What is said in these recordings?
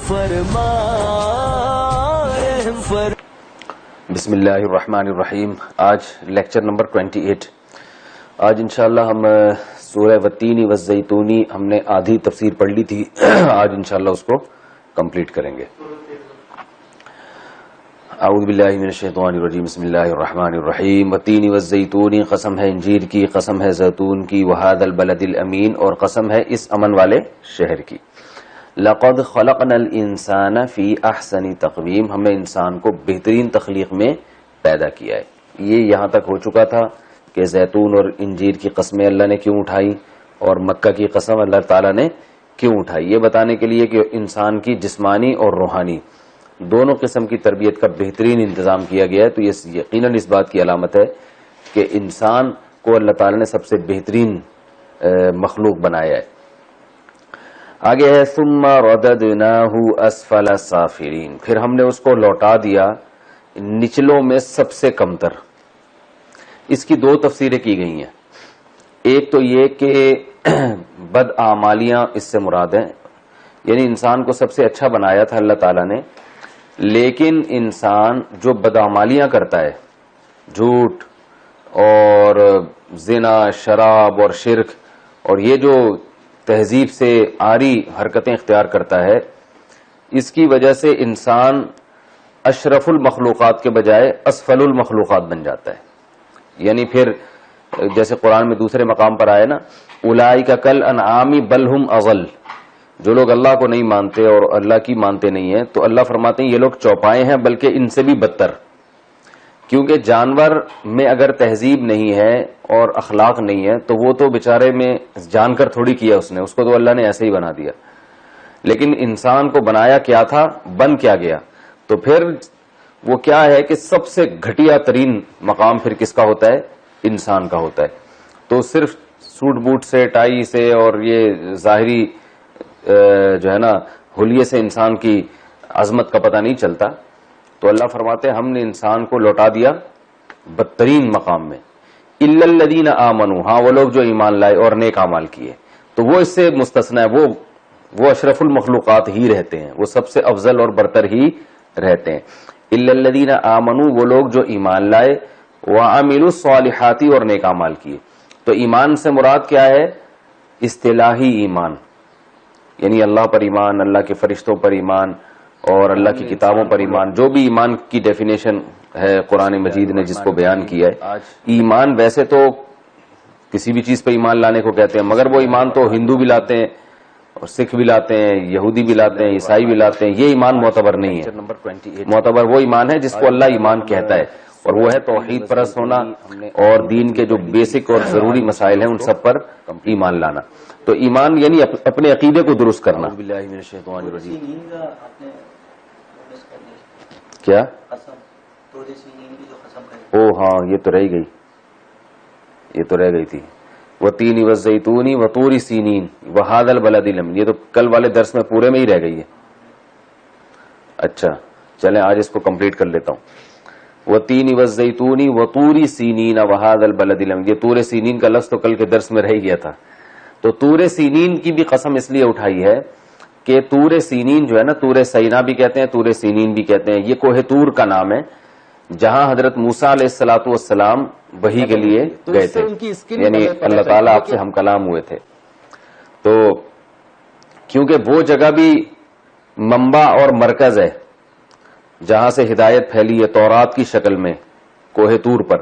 فرما بسم اللہ الرحمن الرحیم. آج لیکچر نمبر 28. آج انشاءاللہ ہم سورہ والتین والزیتون ہم نے آدھی تفسیر پڑھ لی تھی. آج انشاءاللہ اس کو کمپلیٹ کریں گے. اعوذ باللہ من الشیطان الرجیم. بسم اللہ الرحمن الرحیم. والتین والزیتون، قسم ہے انجیر کی، قسم ہے زیتون کی، وہذا البلد الامین، اور قسم ہے اس امن والے شہر کی. لقد خلقنا الانسان فی احسن تقویم، ہم نے انسان کو بہترین تخلیق میں پیدا کیا ہے. یہ یہاں تک ہو چکا تھا کہ زیتون اور انجیر کی قسمیں اللہ نے کیوں اٹھائی اور مکہ کی قسم اللہ تعالیٰ نے کیوں اٹھائی، یہ بتانے کے لیے کہ انسان کی جسمانی اور روحانی دونوں قسم کی تربیت کا بہترین انتظام کیا گیا ہے. تو یہ یقیناً اس بات کی علامت ہے کہ انسان کو اللہ تعالیٰ نے سب سے بہترین مخلوق بنایا ہے. آگے ہے ثم رددناہ اسفل سافلین، پھر ہم نے اس کو لوٹا دیا نچلوں میں سب سے کمتر. اس کی دو تفسیریں کی گئی ہیں. ایک تو یہ کہ بدعمالیاں اس سے مراد ہیں، یعنی انسان کو سب سے اچھا بنایا تھا اللہ تعالیٰ نے، لیکن انسان جو بدعمالیاں کرتا ہے، جھوٹ اور زنا، شراب اور شرک، اور یہ جو تہذیب سے عاری حرکتیں اختیار کرتا ہے، اس کی وجہ سے انسان اشرف المخلوقات کے بجائے اسفل المخلوقات بن جاتا ہے. یعنی پھر جیسے قرآن میں دوسرے مقام پر آئے نا، اولئک کالانعام بل ہم اضل، جو لوگ اللہ کو نہیں مانتے اور اللہ کی مانتے نہیں ہیں، تو اللہ فرماتے ہیں یہ لوگ چوپائے ہیں بلکہ ان سے بھی بدتر. کیونکہ جانور میں اگر تہذیب نہیں ہے اور اخلاق نہیں ہے تو وہ تو بیچارے میں جان کر تھوڑی کیا اس نے، اس کو تو اللہ نے ایسے ہی بنا دیا. لیکن انسان کو بنایا کیا تھا، بن کیا گیا. تو پھر وہ کیا ہے کہ سب سے گھٹیا ترین مقام پھر کس کا ہوتا ہے؟ انسان کا ہوتا ہے. تو صرف سوٹ بوٹ سے، ٹائی سے اور یہ ظاہری جو ہے نا حلیے سے انسان کی عظمت کا پتہ نہیں چلتا. تو اللہ فرماتے ہیں ہم نے انسان کو لوٹا دیا بدترین مقام میں. الا الذین آمنوا، ہاں وہ لوگ جو ایمان لائے اور نیک اعمال کیے، تو وہ اس سے مستثنی ہے، وہ اشرف المخلوقات ہی رہتے ہیں، وہ سب سے افضل اور برتر ہی رہتے ہیں. الا الذین آمنوا، وہ لوگ جو ایمان لائے، وعملوا الصالحات، اور نیک اعمال کیے. تو ایمان سے مراد کیا ہے؟ اصطلاحی ایمان، یعنی اللہ پر ایمان، اللہ کے فرشتوں پر ایمان اور اللہ کی کتابوں پر ایمان. جو بھی ایمان کی ڈیفینیشن ہے قرآن مجید نے جس کو بیان کیا ہے. ایمان ویسے تو کسی بھی چیز پہ ایمان لانے کو کہتے ہیں، مگر وہ ایمان تو ہندو بھی لاتے ہیں اور سکھ بھی لاتے ہیں، یہودی بھی لاتے ہیں، عیسائی بھی لاتے ہیں. یہ ایمان معتبر نہیں ہے. معتبر وہ ایمان ہے جس کو اللہ ایمان کہتا ہے، اور وہ ہے توحید پرست ہونا اور دین کے جو بیسک اور ضروری مسائل ہیں ان سب پر ایمان لانا. تو ایمان یعنی اپنے عقیدے کو درست کرنا. کیا؟ او ہاں، یہ تو رہ گئی تھی. والتین والزیتون وطور سینین وہذا البلد الامین، یہ تو کل والے درس میں پورے میں ہی رہ گئی ہے. اچھا چلیں آج اس کو کمپلیٹ کر لیتا ہوں. والتین والزیتون وطور سینین وہذا البلد الامین، یہ طور سینین کا لفظ تو کل کے درس میں رہ گیا تھا. تو طور سینین کی بھی قسم اس لیے اٹھائی ہے کہ طور سینین جو ہے نا، طور سینا بھی کہتے ہیں، طور سینین بھی کہتے ہیں، یہ کوہ طور کا نام ہے جہاں حضرت موسیٰ علیہ الصلوۃ والسلام وحی کے لیے گئے تھے، یعنی اللہ تعالیٰ آپ سے ہم کلام ہوئے تھے. تو کیونکہ وہ جگہ بھی منبع اور مرکز ہے جہاں سے ہدایت پھیلی ہے تورات کی شکل میں کوہ طور پر،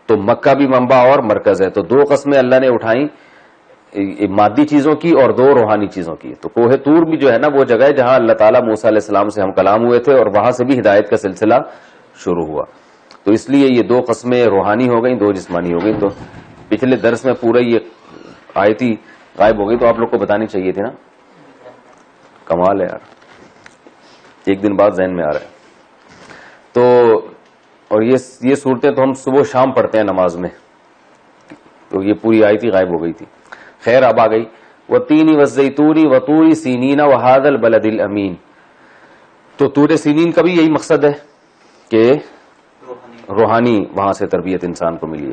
تو مکہ بھی منبع اور مرکز ہے. تو دو قسمیں اللہ نے اٹھائیں، مادی چیزوں کی اور دو روحانی چیزوں کی. تو کوہ طور بھی جو ہے نا وہ جگہ ہے جہاں اللہ تعالیٰ موسیٰ علیہ السلام سے ہم کلام ہوئے تھے، اور وہاں سے بھی ہدایت کا سلسلہ شروع ہوا. تو اس لیے یہ دو قسمیں روحانی ہو گئیں، دو جسمانی ہو گئیں. تو پچھلے درس میں پورا یہ آیتی غائب ہو گئی، تو آپ لوگ کو بتانی چاہیے تھی نا. کمال ہے یار، ایک دن بعد ذہن میں آ رہا ہے. تو اور یہ صورتیں تو ہم صبح شام پڑھتے ہیں نماز میں، تو یہ پوری آیتی غائب ہو گئی تھی. خیر اب آ گئی. والتین والزیتون وطور سینین وہذا البلد الامین. تو طور سینین کا بھی یہی مقصد ہے کہ روحانی وہاں سے تربیت انسان کو ملی.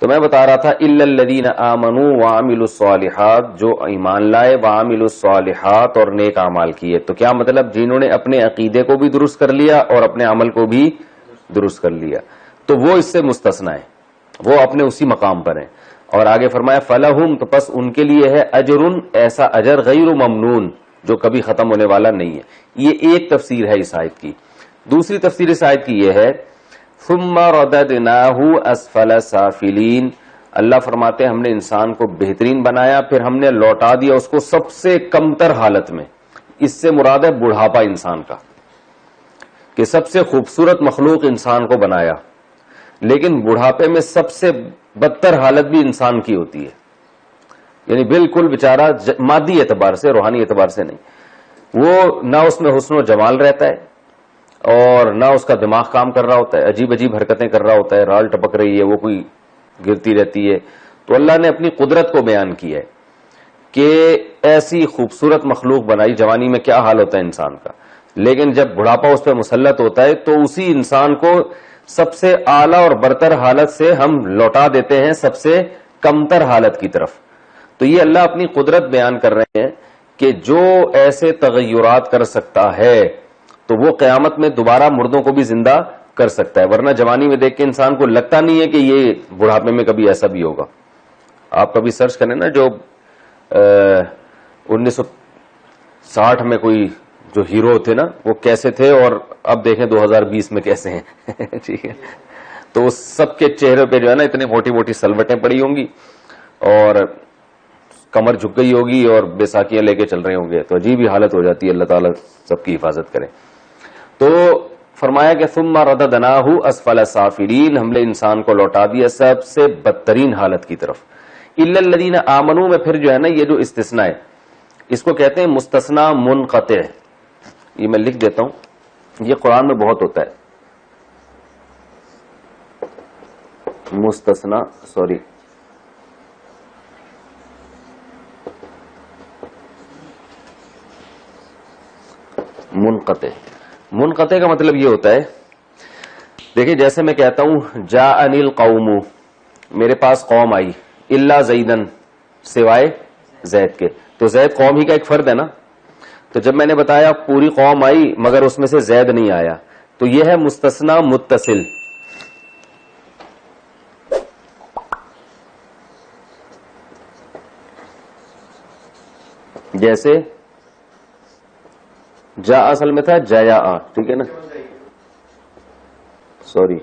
تو میں بتا رہا تھا الا الذین آمنوا وعملوا الصالحات، جو ایمان لائے وعملوا الصالحات اور نیک اعمال کیے. تو کیا مطلب؟ جنہوں نے اپنے عقیدے کو بھی درست کر لیا اور اپنے عمل کو بھی درست کر لیا، تو وہ اس سے مستثنا ہے، وہ اپنے اسی مقام پر ہیں. اور آگے فرمایا فلہم، تو پس ان کے لیے ہے اجر، ایسا اجر غیر ممنون، جو کبھی ختم ہونے والا نہیں ہے. یہ ایک تفسیر ہے اس آیت کی. دوسری تفسیر اس آیت کی یہ ہے ثم رددناہ اسفل سافلین، اللہ فرماتے ہیں ہم نے انسان کو بہترین بنایا، پھر ہم نے لوٹا دیا اس کو سب سے کمتر حالت میں. اس سے مراد ہے بڑھاپا انسان کا، کہ سب سے خوبصورت مخلوق انسان کو بنایا، لیکن بڑھاپے میں سب سے بدتر حالت بھی انسان کی ہوتی ہے. یعنی بالکل بیچارہ مادی اعتبار سے، روحانی اعتبار سے نہیں، وہ نہ اس میں حسن و جمال رہتا ہے اور نہ اس کا دماغ کام کر رہا ہوتا ہے، عجیب عجیب حرکتیں کر رہا ہوتا ہے، رال ٹپک رہی ہے، وہ کوئی گرتی رہتی ہے. تو اللہ نے اپنی قدرت کو بیان کیا ہے کہ ایسی خوبصورت مخلوق بنائی. جوانی میں کیا حال ہوتا ہے انسان کا، لیکن جب بڑھاپا اس پہ مسلط ہوتا ہے تو اسی انسان کو سب سے اعلیٰ اور برتر حالت سے ہم لوٹا دیتے ہیں سب سے کمتر حالت کی طرف. تو یہ اللہ اپنی قدرت بیان کر رہے ہیں کہ جو ایسے تغیرات کر سکتا ہے تو وہ قیامت میں دوبارہ مردوں کو بھی زندہ کر سکتا ہے. ورنہ جوانی میں دیکھ کے انسان کو لگتا نہیں ہے کہ یہ بڑھاپے میں کبھی ایسا بھی ہوگا. آپ کبھی سرچ کریں نا، جو 1960 میں کوئی جو ہیرو تھے نا وہ کیسے تھے اور اب دیکھیں 2020 میں کیسے ہیں. ٹھیک ہے، تو سب کے چہرے پہ جو ہے نا اتنی موٹی موٹی سلوٹیں پڑی ہوں گی اور کمر جھک گئی ہوگی اور بیساکیاں لے کے چل رہے ہوں گے. تو عجیب ہی حالت ہو جاتی ہے. اللہ تعالیٰ سب کی حفاظت کرے. تو فرمایا کہ ثم رددناہ اسفل سافلین، ہم نے انسان کو لوٹا دیا سب سے بدترین حالت کی طرف. الا الذین آمنوا میں پھر جو ہے نا یہ جو استثناء ہے اس کو کہتے ہیں مستثنی منقطع. یہ میں لکھ دیتا ہوں، یہ قرآن میں بہت ہوتا ہے مستثنی، سوری منقطع. منقطع کا مطلب یہ ہوتا ہے، دیکھیں جیسے میں کہتا ہوں جاءنی القوم، میرے پاس قوم آئی، الا زیدن، سوائے زید کے. تو زید قوم ہی کا ایک فرد ہے نا. تو جب میں نے بتایا پوری قوم آئی مگر اس میں سے زید نہیں آیا، تو یہ ہے مستثنی متصل. جیسے جا اصل میں تھا جایا، ٹھیک ہے نا، سوری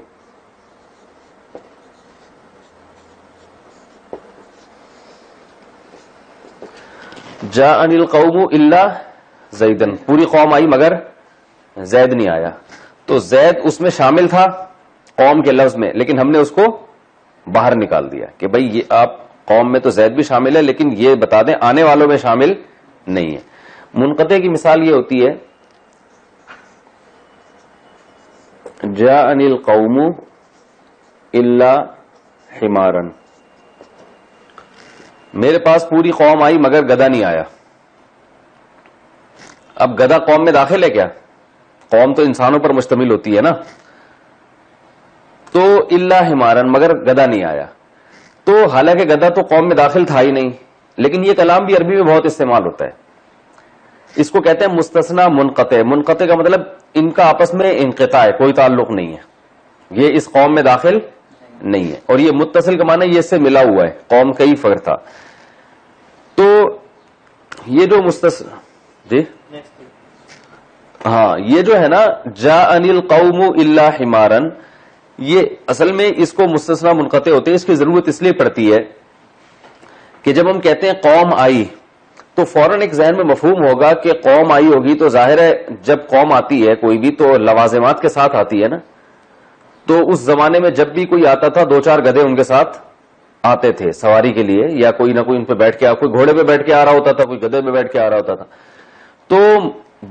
جاءنی القوم الا زیدن، پوری قوم آئی مگر زید نہیں آیا. تو زید اس میں شامل تھا قوم کے لفظ میں، لیکن ہم نے اس کو باہر نکال دیا کہ بھئی یہ آپ قوم میں تو زید بھی شامل ہے لیکن یہ بتا دیں آنے والوں میں شامل نہیں ہے. منقطع کی مثال یہ ہوتی ہے جاءنی القوم الا حمارا، میرے پاس پوری قوم آئی مگر گدھا نہیں آیا. اب گدھا قوم میں داخل ہے کیا؟ قوم تو انسانوں پر مشتمل ہوتی ہے نا. تو الا حمارا، مگر گدھا نہیں آیا. تو حالانکہ گدھا تو قوم میں داخل تھا ہی نہیں، لیکن یہ کلام بھی عربی میں بہت استعمال ہوتا ہے. اس کو کہتے ہیں مستثنی منقطع. منقطع کا مطلب ان کا آپس میں انقطاع ہے، کوئی تعلق نہیں ہے، یہ اس قوم میں داخل نہیں ہے. اور یہ متصل کا معنی یہ اس سے ملا ہوا ہے، قوم کا ہی فرد تھا. تو یہ جو جی ہاں یہ جو ہے نا جاءنی القوم الا حمارا، یہ اصل میں اس کو مستثنی منقطع ہوتے ہیں. اس کی ضرورت اس لیے پڑتی ہے کہ جب ہم کہتے ہیں قوم آئی تو فوراً ایک ذہن میں مفہوم ہوگا کہ قوم آئی ہوگی تو ظاہر ہے جب قوم آتی ہے کوئی بھی تو لوازمات کے ساتھ آتی ہے نا. تو اس زمانے میں جب بھی کوئی آتا تھا 2-4 گدھے ان کے ساتھ آتے تھے سواری کے لیے، یا کوئی نہ کوئی ان پہ بیٹھ کے، کوئی گھوڑے پہ بیٹھ کے آ رہا ہوتا تھا، کوئی گدھے پہ بیٹھ کے آ رہا ہوتا تھا. تو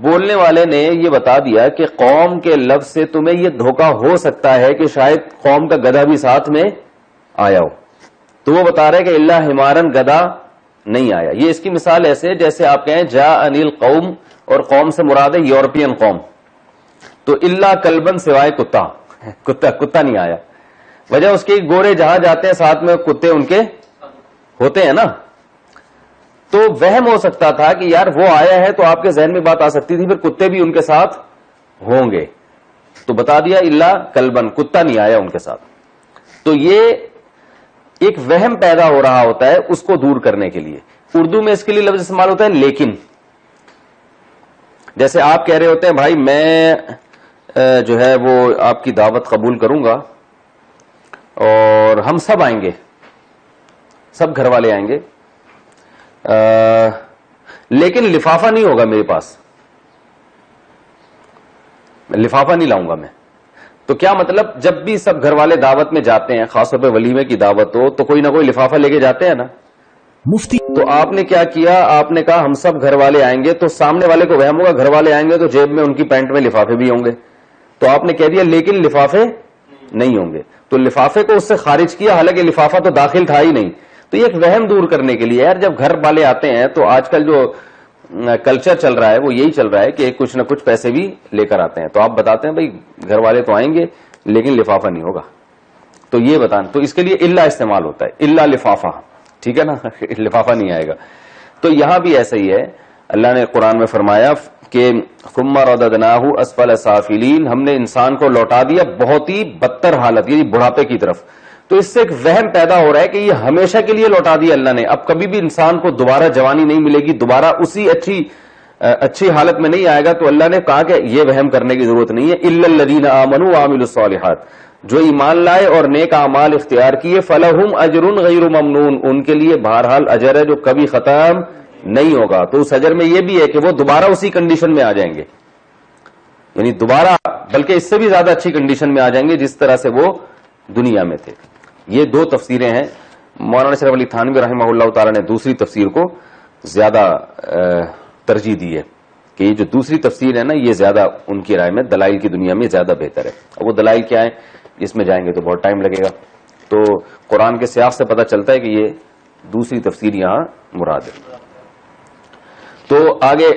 بولنے والے نے یہ بتا دیا کہ قوم کے لفظ سے تمہیں یہ دھوکہ ہو سکتا ہے کہ شاید قوم کا گدھا بھی ساتھ میں آیا ہو. تو وہ بتا رہے کہ الا حمارن، گدھا نہیں آیا. یہ اس کی مثال ایسے جیسے آپ کہیں جاءنی القوم اور قوم سے مراد ہے یورپین قوم، تو الا کلبن، سوائے کتا نہیں آیا. وجہ اس کی گورے جہاں جاتے ہیں ساتھ میں کتے ان کے ہوتے ہیں نا. تو وہم ہو سکتا تھا کہ یار وہ آیا ہے تو آپ کے ذہن میں بات آ سکتی تھی پھر کتے بھی ان کے ساتھ ہوں گے, تو بتا دیا الا کلبن, کتا نہیں آیا ان کے ساتھ. تو یہ ایک وہم پیدا ہو رہا ہوتا ہے, اس کو دور کرنے کے لیے اردو میں اس کے لیے لفظ استعمال ہوتا ہے لیکن. جیسے آپ کہہ رہے ہوتے ہیں بھائی میں جو ہے وہ آپ کی دعوت قبول کروں گا اور ہم سب آئیں گے, سب گھر والے آئیں گے, لیکن لفافہ نہیں ہوگا میرے پاس, لفافہ نہیں لاؤں گا میں. تو کیا مطلب, جب بھی سب گھر والے دعوت میں جاتے ہیں, خاص طور پہ ولیمے کی دعوت ہو, تو کوئی نہ کوئی لفافہ لے کے جاتے ہیں نا مفتی. تو آپ نے کیا کیا, آپ نے کہا ہم سب گھر والے آئیں گے, تو سامنے والے کو وہم ہوگا گھر والے آئیں گے تو جیب میں ان کی پینٹ میں لفافے بھی ہوں گے, تو آپ نے کہہ دیا لیکن لفافے نہیں ہوں گے. تو لفافے کو اس سے خارج کیا, حالانکہ لفافہ تو داخل تھا ہی نہیں. تو یہ ایک وہم دور کرنے کے لیے, یار جب گھر والے آتے ہیں تو آج کل جو کلچر چل رہا ہے وہ یہی چل رہا ہے کہ کچھ نہ کچھ پیسے بھی لے کر آتے ہیں, تو آپ بتاتے ہیں بھائی گھر والے تو آئیں گے لیکن لفافہ نہیں ہوگا. تو یہ بتائیں, تو اس کے لیے الا استعمال ہوتا ہے, الا لفافہ, ٹھیک ہے نا, لفافہ نہیں آئے گا. تو یہاں بھی ایسا ہی ہے, اللہ نے قرآن میں فرمایا کہ ثم رددناہ اسفل سافلین, ہم نے انسان کو لوٹا دیا بہت ہی بدتر حالت, یعنی بڑھاپے کی طرف. تو اس سے ایک وہم پیدا ہو رہا ہے کہ یہ ہمیشہ کے لیے لوٹا دیا اللہ نے, اب کبھی بھی انسان کو دوبارہ جوانی نہیں ملے گی, دوبارہ اسی اچھی حالت میں نہیں آئے گا. تو اللہ نے کہا کہ یہ وہم کرنے کی ضرورت نہیں ہے, الا الذین آمنوا وعملوا الصالحات, جو ایمان لائے اور نیک اعمال اختیار کیے, فلہم اجر غیر ممنون, ان کے لیے بہرحال اجر ہے جو کبھی ختم نہیں ہوگا. تو اس اجر میں یہ بھی ہے کہ وہ دوبارہ اسی کنڈیشن میں آ جائیں گے, یعنی دوبارہ بلکہ اس سے بھی زیادہ اچھی کنڈیشن میں آ جائیں گے جس طرح سے وہ دنیا میں تھے. یہ دو تفسیریں ہیں. مولانا شرف علی تھانوی رحمہ اللہ تعالی نے دوسری تفسیر کو زیادہ ترجیح دی ہے کہ یہ جو دوسری تفسیر ہے نا یہ زیادہ ان کی رائے میں دلائل کی دنیا میں زیادہ بہتر ہے. اب وہ دلائل کیا ہیں اس میں جائیں گے تو بہت ٹائم لگے گا. تو قرآن کے سیاق سے پتہ چلتا ہے کہ یہ دوسری تفسیر یہاں مراد ہے. تو آگے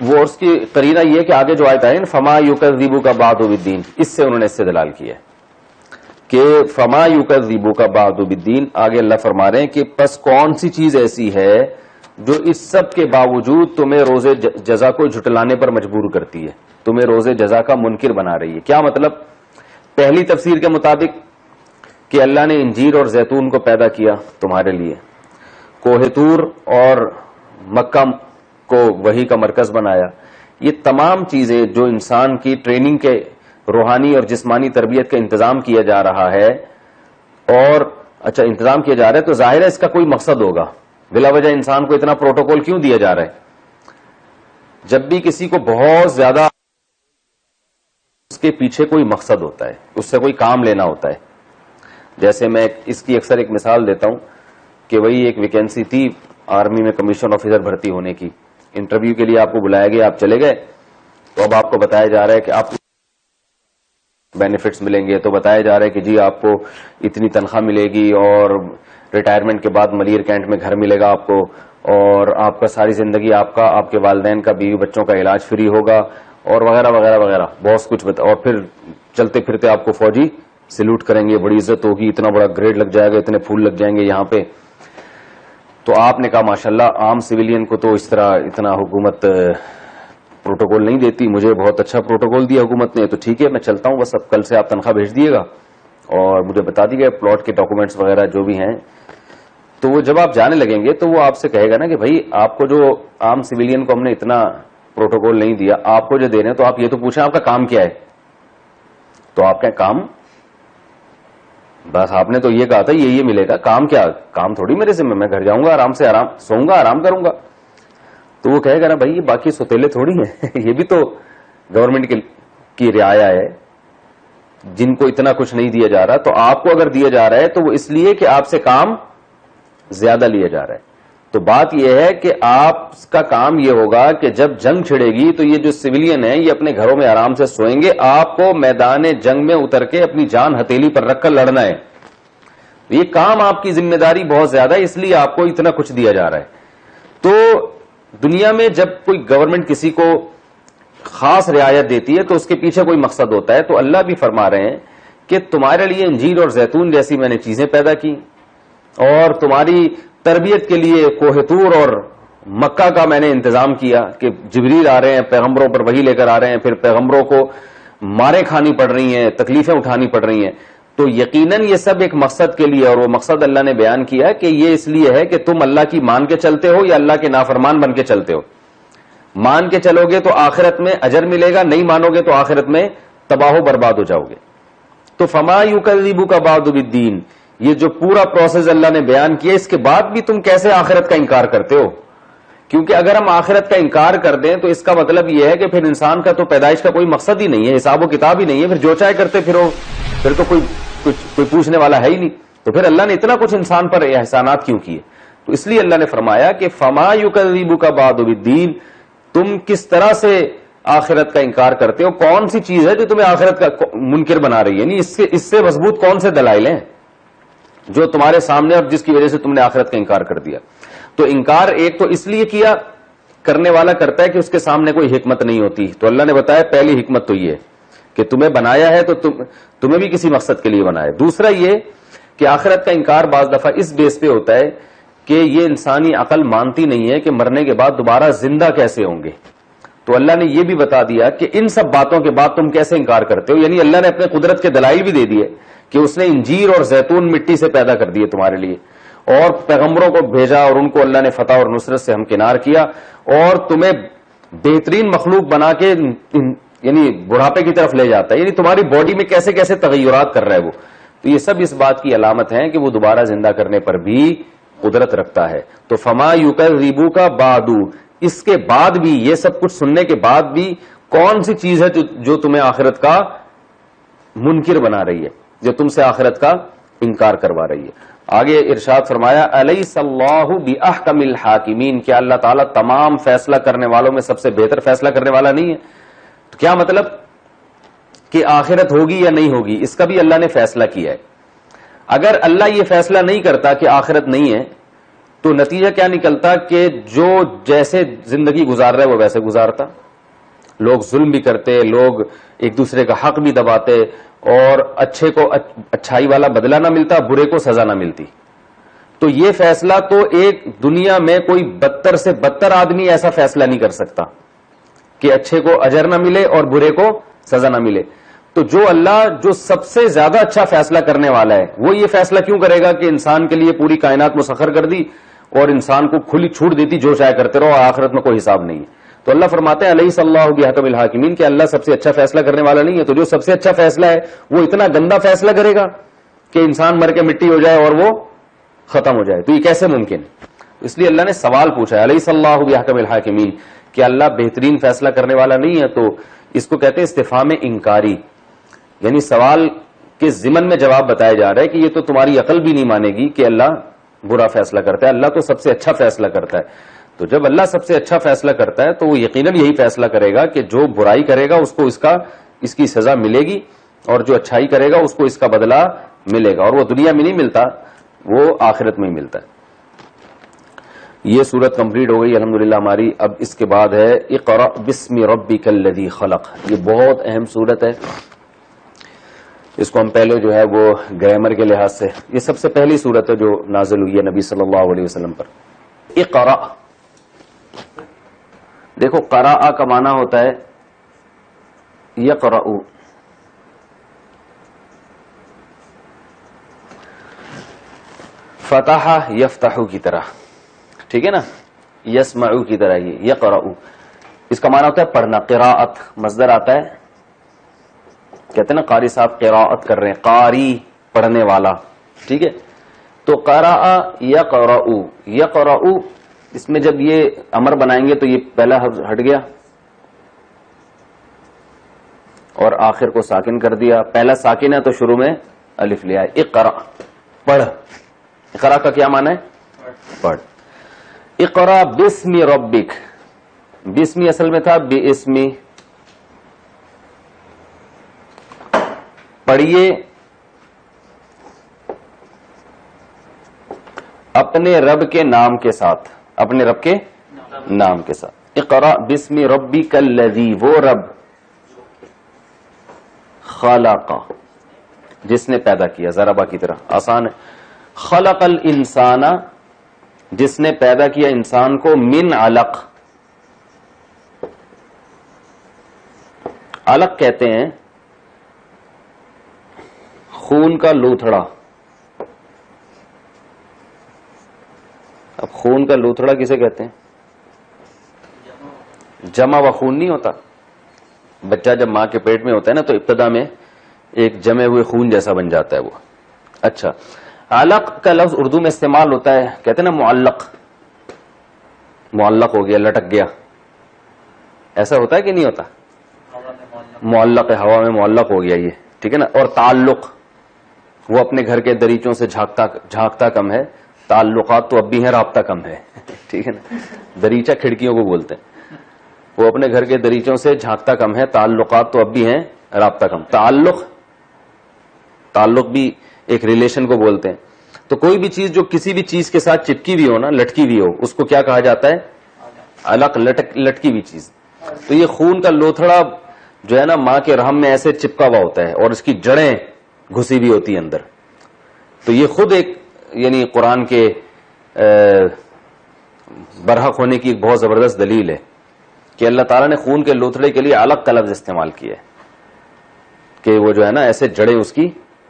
وہ اس کی قرینہ یہ کہ آگے جو آیت ہے فما یکذبک بعد بالدین, اس سے انہوں نے استدلال کیا ہے کہ فما یکذبک بعد بالدین. آگے اللہ فرما رہے ہیں کہ پس کون سی چیز ایسی ہے جو اس سب کے باوجود تمہیں روز جزا کو جھٹلانے پر مجبور کرتی ہے, تمہیں روز جزا کا منکر بنا رہی ہے. کیا مطلب, پہلی تفسیر کے مطابق کہ اللہ نے انجیر اور زیتون کو پیدا کیا تمہارے لیے, کوہ طور اور مکہ کو وحی کا مرکز بنایا, یہ تمام چیزیں جو انسان کی ٹریننگ کے روحانی اور جسمانی تربیت کا انتظام کیا جا رہا ہے, اور اچھا انتظام کیا جا رہا ہے تو ظاہر ہے اس کا کوئی مقصد ہوگا, بلا وجہ انسان کو اتنا پروٹوکول کیوں دیا جا رہا ہے. جب بھی کسی کو بہت زیادہ اس کے پیچھے کوئی مقصد ہوتا ہے, اس سے کوئی کام لینا ہوتا ہے. جیسے میں اس کی اکثر ایک مثال دیتا ہوں کہ وہی ایک ویکینسی تھی آرمی میں کمیشن آفیسر بھرتی ہونے کی, انٹرویو کے لیے آپ کو بلایا گیا, آپ چلے گئے, تو اب آپ کو بتایا جا رہا ہے کہ آپ کو بینیفٹس ملیں گے, تو بتایا جا رہا ہے کہ جی آپ کو اتنی تنخواہ ملے گی اور ریٹائرمنٹ کے بعد ملیر کینٹ میں گھر ملے گا آپ کو, اور آپ کا ساری زندگی آپ کا, آپ کے والدین کا, بیوی بچوں کا علاج فری ہوگا, اور وغیرہ وغیرہ وغیرہ بہت کچھ اور پھر چلتے پھرتے آپ کو فوجی سیلوٹ کریں گے, بڑی عزت ہوگی, اتنا بڑا گریڈ لگ جائے گا, اتنے پھول لگ جائیں گے یہاں پہ. تو آپ نے کہا ماشاءاللہ عام سویلین کو تو اس طرح اتنا حکومت پروٹوکول نہیں دیتی, مجھے بہت اچھا پروٹوکول دیا حکومت نے, تو ٹھیک ہے میں چلتا ہوں, بس اب کل سے آپ تنخواہ بھیج دیے گا اور مجھے بتا دیے گا پلاٹ کے ڈاکومنٹس وغیرہ جو بھی ہیں. تو وہ جب آپ جانے لگیں گے تو وہ آپ سے کہے گا نا کہ بھائی آپ کو جو عام سویلین کو ہم نے اتنا پروٹوکول نہیں دیا, آپ کو جو دے رہے ہیں تو آپ یہ تو پوچھیں آپ کا کام کیا ہے. تو آپ کا کام, بس آپ نے تو یہ کہا تھا یہ ملے گا, کام کیا, کام تھوڑی میرے ذمہ, میں گھر جاؤں گا آرام سے, آرام سوؤں گا, آرام کروں گا. تو وہ کہے گا نا بھائی یہ باقی سوتیلے تھوڑی ہیں, یہ بھی تو گورنمنٹ کی رعایا ہے جن کو اتنا کچھ نہیں دیا جا رہا. تو آپ کو اگر دیا جا رہا ہے تو وہ اس لیے کہ آپ سے کام زیادہ لیا جا رہا ہے. تو بات یہ ہے کہ آپ کا کام یہ ہوگا کہ جب جنگ چھڑے گی تو یہ جو سویلین ہیں یہ اپنے گھروں میں آرام سے سوئیں گے, آپ کو میدان جنگ میں اتر کے اپنی جان ہتھیلی پر رکھ کر لڑنا ہے. یہ کام آپ کی ذمہ داری بہت زیادہ ہے, اس لیے آپ کو اتنا کچھ دیا جا رہا ہے. تو دنیا میں جب کوئی گورنمنٹ کسی کو خاص رعایت دیتی ہے تو اس کے پیچھے کوئی مقصد ہوتا ہے. تو اللہ بھی فرما رہے ہیں کہ تمہارے لیے انجیر اور زیتون جیسی میں نے چیزیں پیدا کی، اور تمہاری تربیت کے لیے کوہ طور اور مکہ کا میں نے انتظام کیا کہ جبریل آ رہے ہیں، پیغمبروں پر وحی لے کر آ رہے ہیں، پھر پیغمبروں کو ماریں کھانی پڑ رہی ہیں، تکلیفیں اٹھانی پڑ رہی ہیں. تو یقیناً یہ سب ایک مقصد کے لیے، اور وہ مقصد اللہ نے بیان کیا کہ یہ اس لیے ہے کہ تم اللہ کی مان کے چلتے ہو یا اللہ کے نافرمان بن کے چلتے ہو. مان کے چلو گے تو آخرت میں اجر ملے گا، نہیں مانو گے تو آخرت میں تباہ و برباد ہو جاؤ گے. تو فما یکذبک بعد بالدین، یہ جو پورا پروسیس اللہ نے بیان کیا، اس کے بعد بھی تم کیسے آخرت کا انکار کرتے ہو؟ کیونکہ اگر ہم آخرت کا انکار کر دیں تو اس کا مطلب یہ ہے کہ پھر انسان کا تو پیدائش کا کوئی مقصد ہی نہیں ہے، حساب و کتاب ہی نہیں ہے، پھر جو چاہے کرتے پھرو، پھر تو کوئی پوچھنے والا ہے ہی نہیں. تو پھر اللہ نے اتنا کچھ انسان پر احسانات کیوں کیے؟ تو اس لیے اللہ نے فرمایا کہ فما یکذبک بعد بالدین، تم کس طرح سے آخرت کا انکار کرتے ہو؟ کون سی چیز ہے جو تمہیں آخرت کا منکر بنا رہی ہے؟ یعنی اس سے مضبوط کون سے دلائل ہیں جو تمہارے سامنے اور جس کی وجہ سے تم نے آخرت کا انکار کر دیا؟ تو انکار ایک تو اس لیے کیا، کرنے والا کرتا ہے کہ اس کے سامنے کوئی حکمت نہیں ہوتی. تو اللہ نے بتایا پہلی حکمت تو یہ ہے کہ تمہیں بنایا ہے تو تمہیں بھی کسی مقصد کے لیے بنایا. دوسرا یہ کہ آخرت کا انکار بعض دفعہ اس بیس پہ ہوتا ہے کہ یہ انسانی عقل مانتی نہیں ہے کہ مرنے کے بعد دوبارہ زندہ کیسے ہوں گے. تو اللہ نے یہ بھی بتا دیا کہ ان سب باتوں کے بعد تم کیسے انکار کرتے ہو. یعنی اللہ نے اپنے قدرت کے دلائل بھی دے دیے کہ اس نے انجیر اور زیتون مٹی سے پیدا کر دیے تمہارے لیے، اور پیغمبروں کو بھیجا اور ان کو اللہ نے فتح اور نصرت سے ہمکنار کیا، اور تمہیں بہترین مخلوق بنا کے یعنی بڑھاپے کی طرف لے جاتا ہے. یعنی تمہاری باڈی میں کیسے کیسے تغیرات کر رہا ہے وہ. تو یہ سب اس بات کی علامت ہے کہ وہ دوبارہ زندہ کرنے پر بھی قدرت رکھتا ہے. تو فما یکذبک بعد، اس کے بعد بھی، یہ سب کچھ سننے کے بعد بھی کون سی چیز ہے جو تمہیں آخرت کا منکر بنا رہی ہے، جو تم سے آخرت کا انکار کروا رہی ہے؟ آگے ارشاد فرمایا الیس اللہ باحکم الحاکمین، کیا اللہ تعالیٰ تمام فیصلہ کرنے والوں میں سب سے بہتر فیصلہ کرنے والا نہیں ہے؟ تو کیا مطلب کہ آخرت ہوگی یا نہیں ہوگی، اس کا بھی اللہ نے فیصلہ کیا ہے. اگر اللہ یہ فیصلہ نہیں کرتا کہ آخرت نہیں ہے تو نتیجہ کیا نکلتا کہ جو جیسے زندگی گزار رہا ہے وہ ویسے گزارتا. لوگ ظلم بھی کرتے، لوگ ایک دوسرے کا حق بھی دباتے، اور اچھے کو اچھائی والا بدلہ نہ ملتا، برے کو سزا نہ ملتی. تو یہ فیصلہ تو ایک دنیا میں کوئی بدتر سے بدتر آدمی ایسا فیصلہ نہیں کر سکتا کہ اچھے کو اجر نہ ملے اور برے کو سزا نہ ملے. تو جو اللہ جو سب سے زیادہ اچھا فیصلہ کرنے والا ہے وہ یہ فیصلہ کیوں کرے گا کہ انسان کے لیے پوری کائنات مسخر کر دی اور انسان کو کھلی چھوٹ دیتی، جو چاہے کرتے رہو، آخرت میں کوئی حساب نہیں ہے. تو اللہ فرماتے ہیں الیس اللہ بحکم الحاکمین، کہ اللہ سب سے اچھا فیصلہ کرنے والا نہیں ہے. تو جو سب سے اچھا فیصلہ ہے وہ اتنا گندا فیصلہ کرے گا کہ انسان مر کے مٹی ہو جائے اور وہ ختم ہو جائے. تو یہ کیسے ممکن؟ اس لیے اللہ نے سوال پوچھا ہے الیس اللہ بحکم الحاکمین، کہ اللہ بہترین فیصلہ کرنے والا نہیں ہے. تو اس کو کہتے ہیں استفہام انکاری، یعنی سوال کے ضمن میں جواب بتایا جا رہا ہے کہ یہ تو تمہاری عقل بھی نہیں مانے گی کہ اللہ برا فیصلہ کرتا ہے، اللہ تو سب سے اچھا فیصلہ کرتا ہے. تو جب اللہ سب سے اچھا فیصلہ کرتا ہے تو وہ یقیناً یہی فیصلہ کرے گا کہ جو برائی کرے گا اس کو اس کی سزا ملے گی، اور جو اچھائی کرے گا اس کو اس کا بدلہ ملے گا. اور وہ دنیا میں نہیں ملتا، وہ آخرت میں ہی ملتا ہے. یہ سورت کمپلیٹ ہو گئی الحمدللہ ہماری. اب اس کے بعد ہے اقرأ بسم ربک الذی خلق. یہ بہت اہم سورت ہے. اس کو ہم پہلے جو ہے وہ گرامر کے لحاظ سے، یہ سب سے پہلی سورت ہے جو نازل ہوئی ہے نبی صلی اللہ علیہ وسلم پر. اقرأ، دیکھو قراء کا معنی ہوتا ہے یقرأ، فتح یفتح کی طرح، ٹھیک ہے نا، یسمع کی طرح. یہ یقرأ اس کا معنی ہوتا ہے پڑھنا. قراءت مصدر آتا ہے، کہتے ہیں نا قاری صاحب قراءت کر رہے ہیں، قاری پڑھنے والا، ٹھیک ہے. تو قرأ یقرأ، یقرأ اس میں جب یہ امر بنائیں گے تو یہ پہلا حرف ہٹ گیا اور آخر کو ساکن کر دیا. پہلا ساکن ہے تو شروع میں الف لیا ہے. اقرأ پڑھ، اقرأ کا کیا معنی ہے؟ پڑھ. اقرأ بسم ربک، بسمی اصل میں تھا باسمی، پڑھیے اپنے رب کے نام کے ساتھ، اپنے رب کے نام کے ساتھ. اقرأ بسم ربک الذی، وہ رب، خلق، جس نے پیدا کیا، ضربہ کی طرح آسان ہے. خلق الانسان، جس نے پیدا کیا انسان کو، من علق. علق کہتے ہیں خون کا لوتھڑا. اب خون کا لوتھڑا کسے کہتے ہیں؟ جمع و خون نہیں ہوتا. بچہ جب ماں کے پیٹ میں ہوتا ہے نا تو ابتدا میں ایک جمے ہوئے خون جیسا بن جاتا ہے وہ. اچھا، علق کا لفظ اردو میں استعمال ہوتا ہے، کہتے ہیں نا معلق، معلق ہو گیا، لٹک گیا. ایسا ہوتا ہے کہ نہیں ہوتا؟ معلق ہے، ہوا میں معلق ہو گیا یہ، ٹھیک ہے نا. اور تعلق، وہ اپنے گھر کے دریچوں سے جھانکتا کم ہے. تعلقات تو اب بھی ہیں، رابطہ کم ہے، ٹھیک ہے نا. دریچہ کھڑکیوں کو بولتے ہیں. وہ اپنے گھر کے دریچوں سے جھانکتا کم ہے، تعلقات تو اب بھی ہیں، رابطہ کم. تعلق بھی ایک ریلیشن کو بولتے ہیں. تو کوئی بھی چیز جو کسی بھی چیز کے ساتھ چپکی بھی ہو نا، لٹکی بھی ہو، اس کو کیا کہا جاتا ہے؟ علق. لٹکی ہوئی چیز. تو یہ خون کا لوتھڑا جو ہے نا ماں کے رحم میں ایسے چپکا ہوا ہوتا ہے اور اس کی جڑیں گھسی بھی ہوتی ہیں اندر. تو یہ خود ایک یعنی قرآن کے برحق ہونے کی ایک بہت زبردست دلیل ہے کہ اللہ تعالیٰ نے خون کے لوتھڑے کے لیے علق کا لفظ استعمال کیا ہے کہ وہ جو ہے نا ایسے جڑیں اس کی.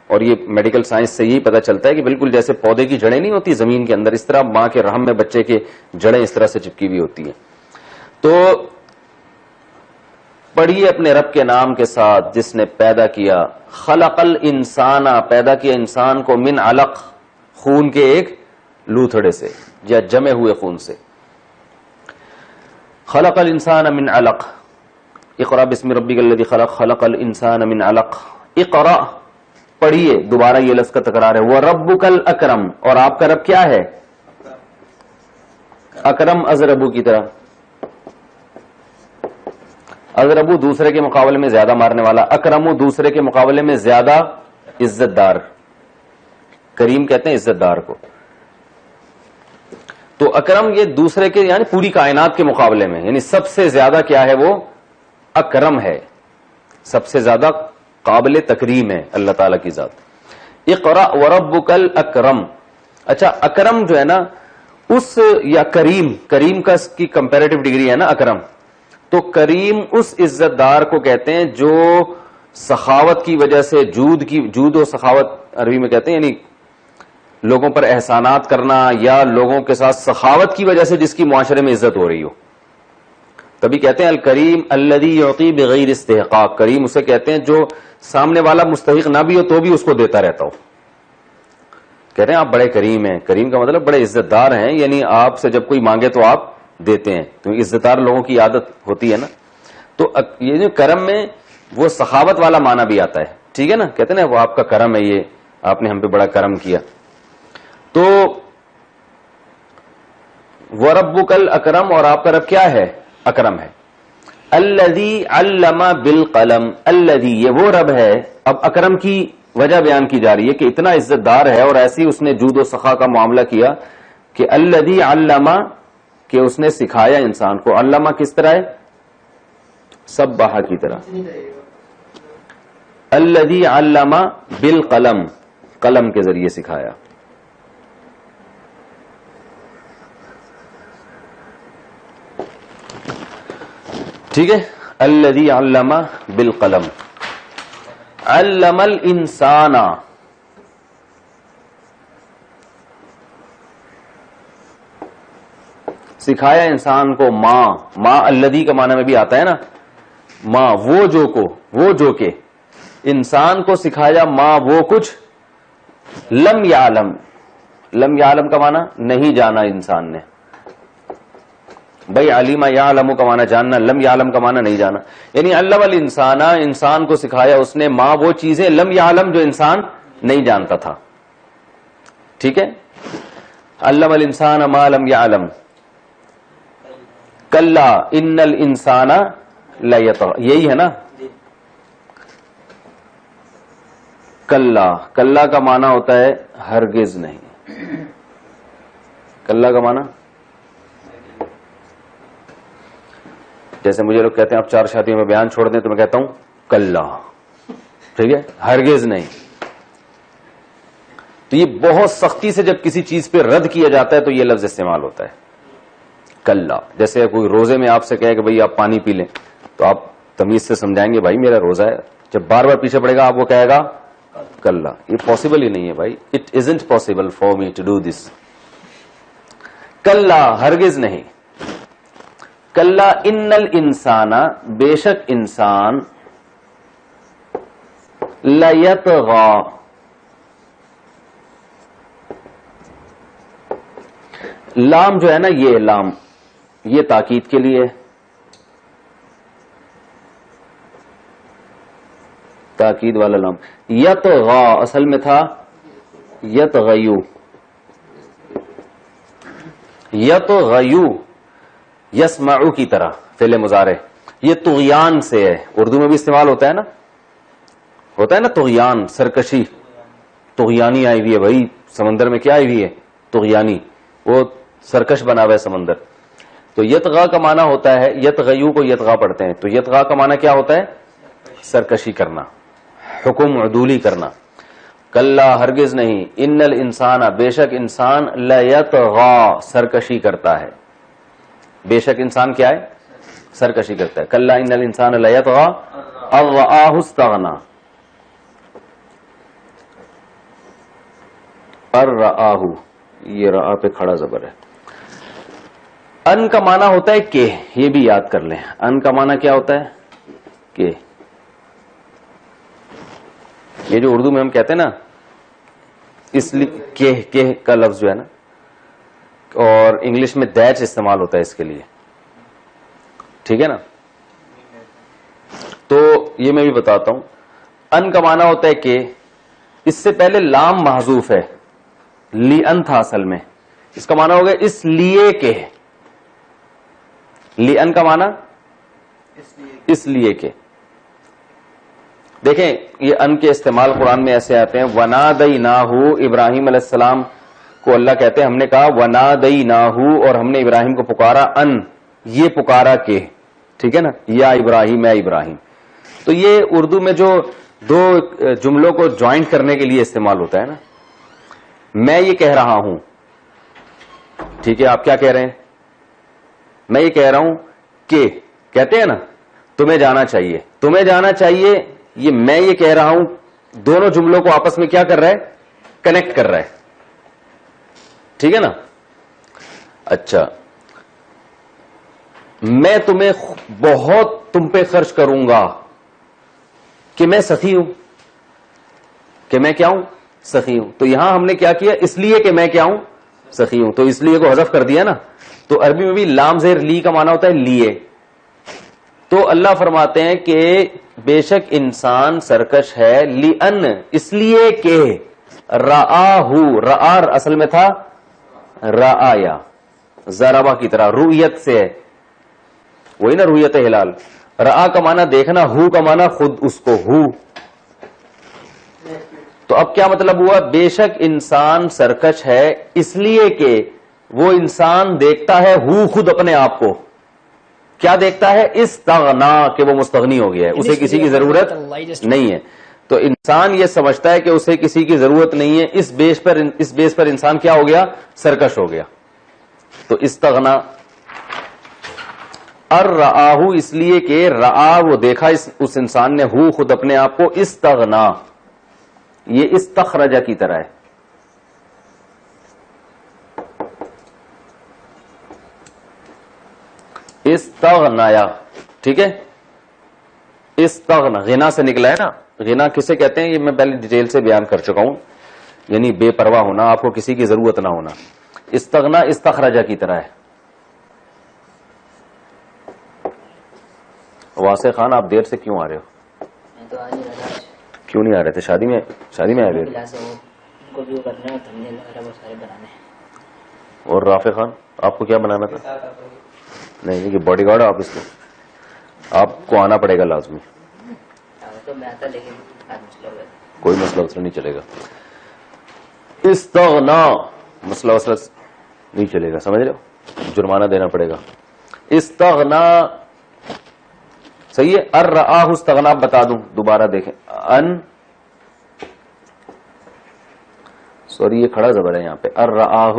اور یہ میڈیکل سائنس سے یہی پتہ چلتا ہے کہ بالکل جیسے پودے کی جڑیں نہیں ہوتی زمین کے اندر، اس طرح ماں کے رحم میں بچے کے جڑیں اس طرح سے چپکی ہوئی ہوتی ہیں. تو پڑھیے اپنے رب کے نام کے ساتھ جس نے پیدا کیا. خلق الانسان، پیدا کیا انسان کو، من علق، خون کے ایک لوتھڑے سے یا جمے ہوئے خون سے. خلق الانسان من علق. اقرا بسم ربک الذی خلق. خلق الانسان من علق. اقرا، پڑھیے. دوبارہ یہ لفظ کا تکرار ہے. وربک الاکرم، اور آپ کا رب کیا ہے؟ اکرم، ازربو کی طرح. ازربو دوسرے کے مقابلے میں زیادہ مارنے والا، اکرمو دوسرے کے مقابلے میں زیادہ عزت دار. کریم کہتے ہیں عزت دار کو. تو اکرم یہ دوسرے کے یعنی پوری کائنات کے مقابلے میں، یعنی سب سے زیادہ کیا ہے؟ وہ اکرم ہے، سب سے زیادہ قابل تکریم ہے اللہ تعالی کی ذات. اقرا وربک الاکرم. اچھا، اکرم جو ہے نا اس یا کریم کا اس کی کمپیریٹو ڈگری ہے نا اکرم. تو کریم اس عزت دار کو کہتے ہیں جو سخاوت کی وجہ سے، جود و سخاوت عربی میں کہتے ہیں، یعنی لوگوں پر احسانات کرنا یا لوگوں کے ساتھ سخاوت کی وجہ سے جس کی معاشرے میں عزت ہو رہی ہو. تبھی کہتے ہیں الکریم الذی یعطی بغیر استحقاق. کریم اسے کہتے ہیں جو سامنے والا مستحق نہ بھی ہو تو بھی اس کو دیتا رہتا ہو. کہتے ہیں آپ بڑے کریم ہیں. کریم کا مطلب بڑے عزت دار ہیں، یعنی آپ سے جب کوئی مانگے تو آپ دیتے ہیں. تو عزت دار لوگوں کی عادت ہوتی ہے نا. تو یہ جو کرم میں وہ سخاوت والا معنی بھی آتا ہے، ٹھیک ہے نا. کہتے ہیں نا وہ آپ کا کرم ہے، یہ آپ نے ہم پہ بڑا کرم کیا. تو وربک الاکرم، اور آپ کا رب کیا ہے؟ اکرم ہے. الذی علم بالقلم. الذی یہ وہ رب ہے. اب اکرم کی وجہ بیان کی جا رہی ہے کہ اتنا عزت دار ہے اور ایسی اس نے جود و سخا کا معاملہ کیا کہ الذی علم، کہ اس نے سکھایا انسان کو. علامہ کس طرح ہے؟ سبح کی طرح. الذی علم بالقلم، قلم کے ذریعے سکھایا. ٹھیک ہے. الذی علم بالقلم. علم الانسان، سکھایا انسان کو. ماں الذی کا معنی میں بھی آتا ہے نا، ماں وہ جو کہ انسان کو سکھایا. ماں وہ کچھ لم یعلم کا معنی نہیں جانا انسان نے. بھائی علیمہ یعلم کا معنی جاننا، لم یعلم کا معنی نہیں جانا. یعنی علم الانسان، انسان کو سکھایا اس نے. ماں وہ چیزیں لم یعلم جو انسان نہیں جانتا تھا. ٹھیک ہے. علم الانسان ما لم یعلم. کلا ان الانسان لیطغی، یہی ہے نا. کلا کا معنی ہوتا ہے ہرگز نہیں. کلا کا معنی جیسے مجھے لوگ کہتے ہیں آپ 4 شادیوں میں بیان چھوڑ دیں تو میں کہتا ہوں کلا. ٹھیک ہے، ہرگز نہیں. تو یہ بہت سختی سے جب کسی چیز پہ رد کیا جاتا ہے تو یہ لفظ استعمال ہوتا ہے کلا. جیسے کوئی روزے میں آپ سے کہے کہ بھئی آپ پانی پی لیں تو آپ تمیز سے سمجھائیں گے بھائی میرا روزہ ہے. جب بار بار پیچھے پڑے گا آپ کو کہے گا کلا. یہ پاسبل ہی نہیں ہے بھائی. It isn't possible for me to do this. کلا ہرگز نہیں. کلا ان الانسان بے شک انسان لیطغی لام جو ہے نا یہ لام یہ تاکید کے لیے تاکید والا لام. یطغی اصل میں تھا یطغیو یطغیو یسمعو کی طرح فعل مضارع. یہ طغیان سے ہے. اردو میں بھی استعمال ہوتا ہے نا طغیان سرکشی. طغیانی آئی ہوئی ہے بھائی سمندر میں. کیا آئی ہوئی ہے؟ طغیانی. وہ سرکش بنا ہوا ہے سمندر. تو یطغا کا معنی ہوتا ہے یطغیو کو یطغا پڑھتے ہیں تو یطغا کا معنی کیا ہوتا ہے؟ سرکشی کرنا حکم عدولی کرنا. کلا ہرگز نہیں. ان الانسان بے شک انسان لیطغی سرکشی کرتا ہے. بے شک انسان کیا ہے؟ سرکشی کرتا ہے. کلا ان الانسان لیطغی ان رآہ استغنی. الرآہ یہ رآ پہ کھڑا زبر ہے. ان کا معنی ہوتا ہے کہ. یہ بھی یاد کر لیں. ان کا معنی کیا ہوتا ہے؟ کہ. یہ جو اردو میں ہم کہتے ہیں نا اس لیے کہ کا لفظ جو ہے نا اور انگلش میں دیٹ استعمال ہوتا ہے اس کے لیے. ٹھیک ہے نا. تو یہ میں بھی بتاتا ہوں. ان کا معنی ہوتا ہے کہ. اس سے پہلے لام محذوف ہے لی ان تھا اصل میں. اس کا معنی ہو گیا اس لیے کہ. لی ان کا معنی اس لیے کہ. دیکھیں یہ ان کے استعمال قرآن میں ایسے آتے ہیں. وَنَادَيْنَاهُ ابراہیم علیہ السلام کو اللہ کہتے ہیں ہم نے کہا وَنَادَيْنَاهُ اور ہم نے ابراہیم کو پکارا. ان یہ پکارا کہ. ٹھیک ہے نا. یا ابراہیم اے ابراہیم. تو یہ اردو میں جو دو جملوں کو جوائنٹ کرنے کے لیے استعمال ہوتا ہے نا. میں یہ کہہ رہا ہوں. ٹھیک ہے. آپ کیا کہہ رہے ہیں؟ میں یہ کہہ رہا ہوں کہ کہتے ہیں نا تمہیں جانا چاہیے. تمہیں جانا چاہیے. یہ میں یہ کہہ رہا ہوں دونوں جملوں کو آپس میں کیا کر رہا ہے؟ کنیکٹ کر رہا ہے. ٹھیک ہے نا. اچھا میں تمہیں بہت تم پہ خرچ کروں گا کہ میں سخی ہوں. کہ میں کیا ہوں؟ سخی ہوں. تو یہاں ہم نے کیا کیا؟ اس لیے کہ میں کیا ہوں؟ سخی ہوں. تو اس لیے کو حذف کر دیا نا. تو عربی میں بھی لام زیر لی کا معنی ہوتا ہے لیے. تو اللہ فرماتے ہیں کہ بے شک انسان سرکش ہے. لی ان اس لیے کہ رآہ رآ اصل میں تھا رآیا ضربہ کی طرح رویت سے ہے. وہی نا رویت ہلال. رآ کا معنی دیکھنا. ہو کا معنی خود اس کو ہو. تو اب کیا مطلب ہوا؟ بے شک انسان سرکش ہے اس لیے کہ وہ انسان دیکھتا ہے ہو خود اپنے آپ کو. کیا دیکھتا ہے؟ استغنا کہ وہ مستغنی ہو گیا ہے. اسے کسی کی ضرورت نہیں ہے. تو انسان یہ سمجھتا ہے کہ اسے کسی کی ضرورت نہیں ہے. اس بیس پر انسان کیا ہو گیا؟ سرکش ہو گیا. تو استغنا. الرآہ اس لیے کہ رآ وہ دیکھا اس انسان نے ہو خود اپنے آپ کو. استغنا یہ استخرجہ کی طرح ہے. استغنایا. ٹھیک ہے. استغنا غنا سے نکلا ہے نا. غنا کسے کہتے ہیں یہ میں پہلے ڈیٹیل سے بیان کر چکا ہوں. یعنی بے پرواہ ہونا, آپ کو کسی کی ضرورت نہ ہونا. استغنا استخرجہ کی طرح ہے. واسع خان آپ دیر سے کیوں آ رہے ہو؟ کیوں نہیں آ رہے تھے؟ شادی میں آ رہے تھے. اور رافع خان آپ کو کیا بنانا تھا؟ نہیں کہ باڈی گارڈ آپ اس کو, آپ کو آنا پڑے گا لازمی. کوئی مسئلہ وسئلہ نہیں چلے گا. استغنا مسئلہ وسئلہ نہیں چلے گا. سمجھ رہے ہو؟ جرمانہ دینا پڑے گا. استغنا صحیح ہے. الرآہ استغنا. بتا دوں دوبارہ دیکھیں. ان سوری یہ کھڑا زبر ہے یہاں پہ، ارآہ،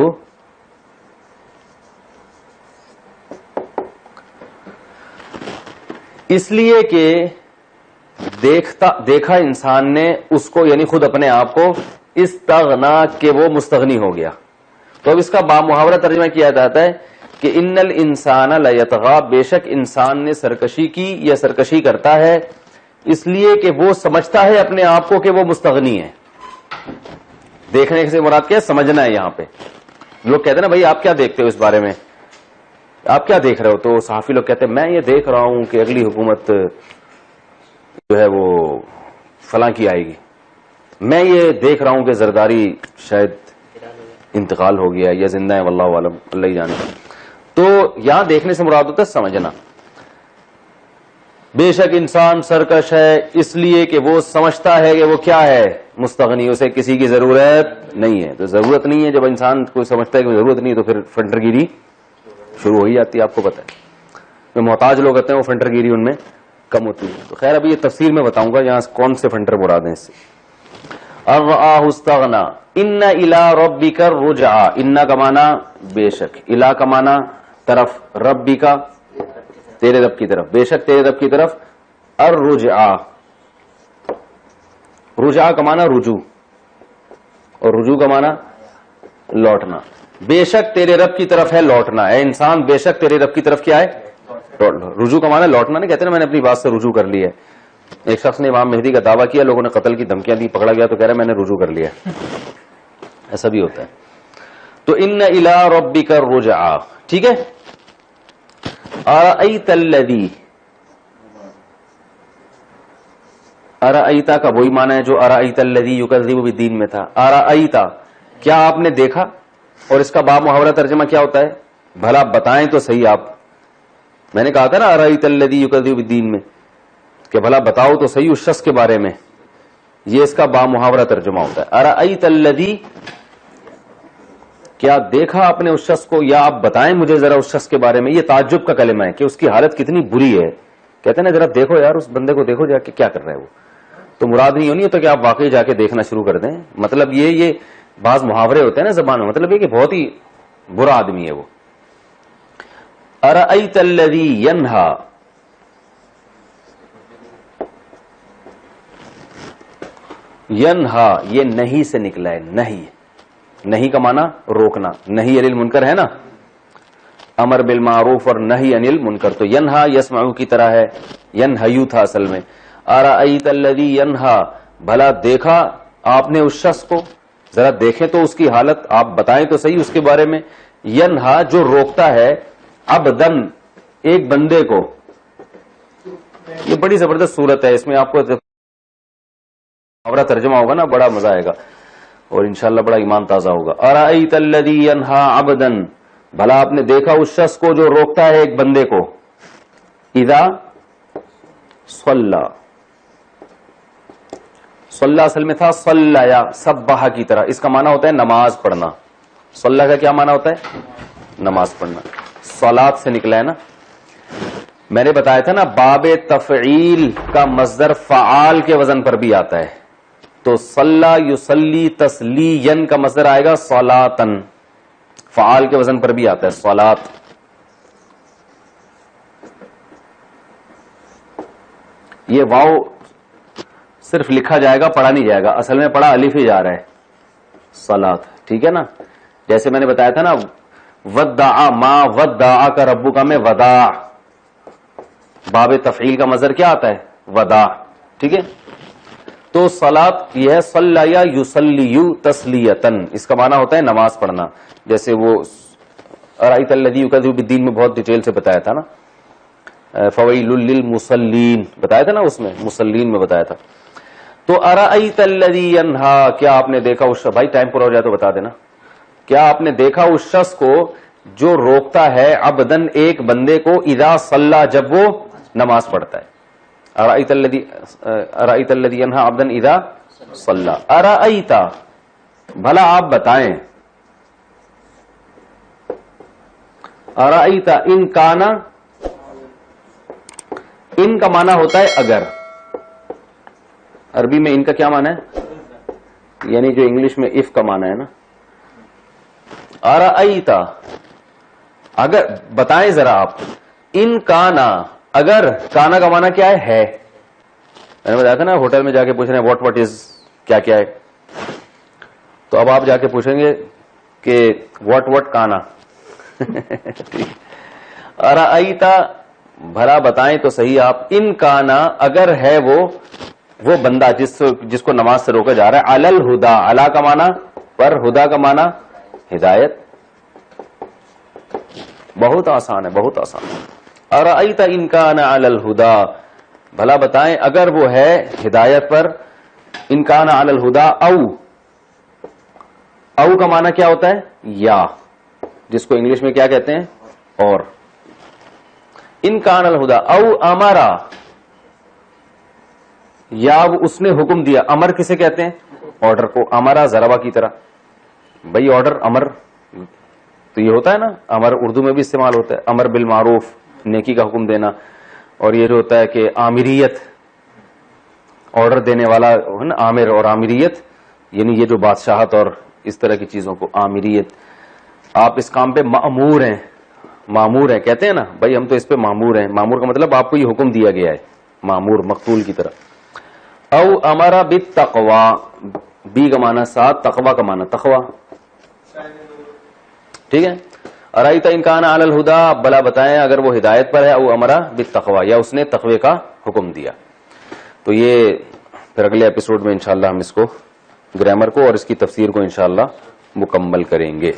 اس لیے کہ دیکھا انسان نے اس کو، یعنی خود اپنے آپ کو، استغنا کہ وہ مستغنی ہو گیا. تو اب اس کا بامحاورہ ترجمہ کیا جاتا ہے کہ ان الانسان لیطغی، بے شک انسان نے سرکشی کی یا سرکشی کرتا ہے، اس لیے کہ وہ سمجھتا ہے اپنے آپ کو کہ وہ مستغنی ہے. دیکھنے سے مراد کیا ہے؟ سمجھنا ہے. یہاں پہ لوگ کہتے ہیں نا بھائی آپ کیا دیکھتے ہو اس بارے میں، آپ کیا دیکھ رہے ہو؟ تو صحافی لوگ کہتے ہیں میں یہ دیکھ رہا ہوں کہ اگلی حکومت جو ہے وہ فلاں کی آئے گی، میں یہ دیکھ رہا ہوں کہ زرداری شاید انتقال ہو گیا یا زندہ ہے، واللہ عالم، اللہ ہی جانے. تو یہاں دیکھنے سے مراد ہوتا ہے سمجھنا. بے شک انسان سرکش ہے اس لیے کہ وہ سمجھتا ہے کہ وہ کیا ہے؟ مستغنی، اسے کسی کی ضرورت نہیں ہے. تو ضرورت نہیں ہے، جب انسان کوئی سمجھتا ہے کہ ضرورت نہیں ہے تو پھر فنٹر گیری شروع ہو ہی جاتی ہے. آپ کو پتہ ہے جو محتاج لوگ ہوتے ہیں وہ فنٹر گیری ان میں کم ہوتی ہے. تو خیر ابھی یہ تفسیر میں بتاؤں گا یہاں کون سے فنٹر مراد ہیں اس سے. ارآہ استغنا، ان الی ربک الرجعی، ان کا معنی بے شک، الی کا معنی طرف، ربک تیرے رب کی طرف، بے شک تیرے رب کی طرف، الرجعی، رجعہ کا معنی رجوع، اور رجوع کا معنی لوٹنا. بے شک تیرے رب کی طرف ہے لوٹنا. اے انسان بے شک تیرے رب کی طرف کیا ہے؟ رجوع کا معنی لوٹنا. نہیں کہتے نا میں نے اپنی بات سے رجوع کر لی ہے. ایک شخص نے امام مہدی کا دعویٰ کیا، لوگوں نے قتل کی دھمکیاں دی، پکڑا گیا تو کہہ رہا ہے میں نے رجوع کر لیا. ایسا بھی ہوتا ہے. تو ان الی ربک الرجعی، ٹھیک ہے. ارأیت الذی، ارأیت کا وہی معنی ہے جو ارأیت الذی یکذب بالدین میں تھا. ارأیت، کیا آپ نے دیکھا؟ اور اس کا باب محاورہ ترجمہ کیا ہوتا ہے؟ بھلا بتائیں تو صحیح آپ. میں نے کہا تھا نا ارأیت الذی یکذب بالدین میں کہ بھلا بتاؤ تو صحیح اس شخص کے بارے میں. یہ اس کا باب محاورہ ترجمہ ہوتا ہے. ارأیت الذی، کیا دیکھا آپ نے اس شخص کو، یا آپ بتائیں مجھے ذرا اس شخص کے بارے میں. یہ تعجب کا کلمہ ہے کہ اس کی حالت کتنی بری ہے. کہتے ہیں نا ذرا دیکھو یار اس بندے کو، دیکھو جا کے کیا کر رہا ہے وہ. تو مراد نہیں ہونی تو کہ آپ واقعی جا کے دیکھنا شروع کر دیں. مطلب یہ بعض محاورے ہوتے ہیں نا زبان میں، مطلب یہ کہ بہت ہی برا آدمی ہے وہ. ارأیت الذی ینہا، ینہا یہ نہیں سے نکلا ہے. نہیں، نہیں کا معنی روکنا. نہیں انل منکر ہے نا، امر بالمعروف اور نہیں انل منکر. تو ینہا یسمعو کی طرح ہے، ینہیو تھا اصل میں. ارأیت الذی ینہا، بھلا دیکھا آپ نے اس شخص کو، ذرا دیکھیں تو اس کی حالت، آپ بتائیں تو صحیح اس کے بارے میں. ینہا جو روکتا ہے، عبدن ایک بندے کو. یہ بڑی زبردست صورت ہے، اس میں آپ کو محاورہ ترجمہ ہوگا نا بڑا مزہ آئے گا اور انشاءاللہ بڑا ایمان تازہ ہوگا. ارأیت الذی ینہا عبدا، بھلا آپ نے دیکھا اس شخص کو جو روکتا ہے ایک بندے کو. اذا صلی، صلی اصل میں تھا صلی یا سبح کی طرح. اس کا معنی ہوتا ہے نماز پڑھنا. صلی کا کیا معنی ہوتا ہے؟ نماز پڑھنا. صلات سے نکلا ہے نا. میں نے بتایا تھا نا باب تفعیل کا مصدر فعال کے وزن پر بھی آتا ہے. تو صلی یصلی تسلین کا مصدر آئے گا صلاتن، فعال کے وزن پر بھی آتا ہے صلات. یہ واو صرف لکھا جائے گا، پڑھا نہیں جائے گا. اصل میں پڑھا الف ہی جا رہا ہے صلات، ٹھیک ہے نا. جیسے میں نے بتایا تھا نا ودع ما ودع کا ربو کا میں وداع، باب تفعیل کا مصدر کیا آتا ہے؟ وداع، ٹھیک ہے. تو صلات یہ ہے صلی یا یصلی تسلیتن، اس کا معنی ہوتا ہے نماز پڑھنا. جیسے وہ ارأیت الذی یکذب بالدین میں بہت ڈیٹیل سے بتایا تھا نا. فویل للمصلین بتایا تھا نا، اس میں مصلین میں بتایا تھا. تو ارأیت الذی ینہا، کیا آپ نے دیکھا اس، بھائی ٹائم پورا ہو جائے تو بتا دینا. کیا آپ نے دیکھا اس شخص کو جو روکتا ہے عبدن ایک بندے کو، اذا صلی جب وہ نماز پڑھتا ہے. ارأیت الذی ینہا عبدن اذا صلی. ارأیت، بھلا آپ بتائیں. ارأیت ان کانا، ان کا معنی ہوتا ہے اگر. عربی میں ان کا کیا معنی ہے؟ یعنی جو انگلش میں اف کا معنی ہے نا. ارأیتا اگر بتائیں ذرا آپ, ان کانا اگر, کانا کا معنی کیا ہے, میں نے بتایا تھا نا ہوٹل میں جا کے پوچھ رہے ہیں واٹ از, کیا کیا ہے, تو اب آپ جا کے پوچھیں گے کہ واٹ کانا. ارأیتا بھلا بتائیں تو صحیح آپ, ان کانا اگر ہے وہ بندہ جس کو نماز سے روکا جا رہا ہے, علی الہدا, علی کا معنی پر, ہدا کا معنی ہدایت. بہت آسان ہے, بہت آسان. ارأیت ان کان علی الہدا, بھلا بتائیں اگر وہ ہے ہدایت پر, ان کان علی الہدا, او کا معنی کیا ہوتا ہے, یا, جس کو انگلش میں کیا کہتے ہیں, اور. ان کان علی الہدا او امرا, یا اس نے حکم دیا. امر کسے کہتے ہیں, آرڈر کو. امرا ضربہ کی طرح, بھائی آرڈر امر تو یہ ہوتا ہے نا, امر اردو میں بھی استعمال ہوتا ہے, امر بالمعروف, نیکی کا حکم دینا. اور یہ جو ہوتا ہے کہ آمریت, آرڈر دینے والا ہے نا, آمر اور آمریت, یعنی یہ جو بادشاہت اور اس طرح کی چیزوں کو آمریت. آپ اس کام پہ مأمور ہیں, مامور ہیں کہتے ہیں نا, بھائی ہم تو اس پہ مامور ہیں. مامور کا مطلب آپ کو یہ حکم دیا گیا ہے, مامور مقتول کی طرح. او امرا بالتقوی, بی کا معنی ساتھ, تقوی کا معنی تقوی. ٹھیک ہے. ارأیت ان کان علی الہدا, بھلا بتائیں اگر وہ ہدایت پر ہے, او امرا بالتقوی, یا اس نے تقوی کا حکم دیا. تو یہ پھر اگلے ایپیسوڈ میں انشاءاللہ ہم اس کو, گرامر کو اور اس کی تفسیر کو انشاءاللہ مکمل کریں گے.